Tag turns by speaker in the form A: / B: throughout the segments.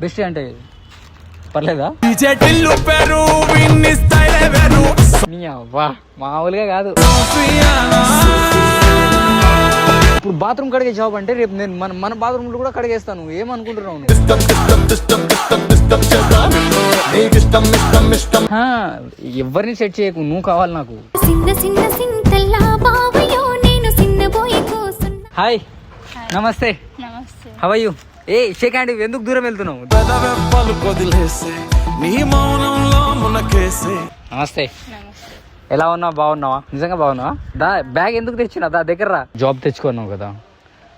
A: Best అంటే పర్లేదా? మామూలుగా కాదు. ఇప్పుడు బాత్రూమ్ కడిగే జాబ్ అంటే రేపు నేను మన బాత్రూమ్లో కూడా కడిగేస్తాను. ఏమనుకుంటున్నావు? ఎవరిని సెట్ చేయకు, నువ్వు కావాలి నాకు. హాయ్, నమస్తే. How are you? A shake hand, ఎందుకు దూరం వెళ్తున్నావు? నమస్తే. ఎలా ఉన్నావు? బాగున్నావా? నిజంగా బాగున్నావా? దా బ్యాగ్ ఎందుకు తెచ్చినా? దా దగ్గర రా. జాబ్ తెచ్చుకున్నావు కదా,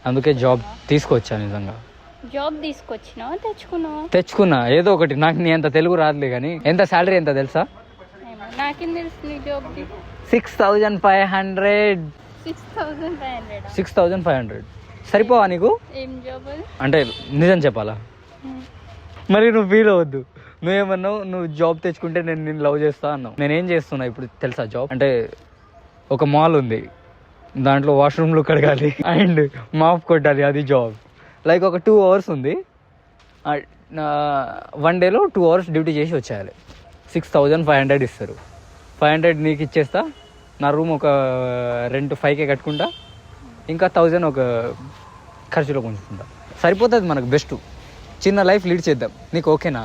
A: అందుకే జాబ్ తీసుకొచ్చా. నిజంగా
B: జాబ్ తీసుకొచ్చినావా?
A: తెచ్చుకున్నా ఏదో ఒకటి. నాకు నీ అంత తెలుగు రాదులే కానీ. ఎంత శాలరీ ఎంత తెలుసా?
B: నాకేం తెలుసు నీ జాబ్?
A: 6500. 6500 సరిపోవా నీకు?
B: ఏం జాబ్
A: అంటే నిజం చెప్పాలా? మరి నువ్వు ఫీల్ అవ్వద్దు. నువ్వేమన్నావు, నువ్వు జాబ్ తెచ్చుకుంటే నేను నిన్ను లవ్ చేస్తా అన్నావు. నేనేం చేస్తున్నా ఇప్పుడు తెలుసా? జాబ్ అంటే ఒక మాల్ ఉంది, దాంట్లో వాష్రూమ్లు కడగాలి అండ్ మాప్ కొట్టాలి, అది జాబ్. లైక్ ఒక 2 hours ఉంది, 1 dayలో 2 hours డ్యూటీ చేసి వచ్చేయాలి. 6500 ఇస్తారు. 500 నీకు ఇచ్చేస్తా. నా రూమ్ ఒక రెంట్ 5K కట్టుకుంటా, ఇంకా 1000 ఒక ఖర్చులో కొంచుకుంటా. సరిపోతుంది మనకు. బెస్ట్ చిన్న లైఫ్ లీడ్ చేద్దాం. నీకు ఓకేనా?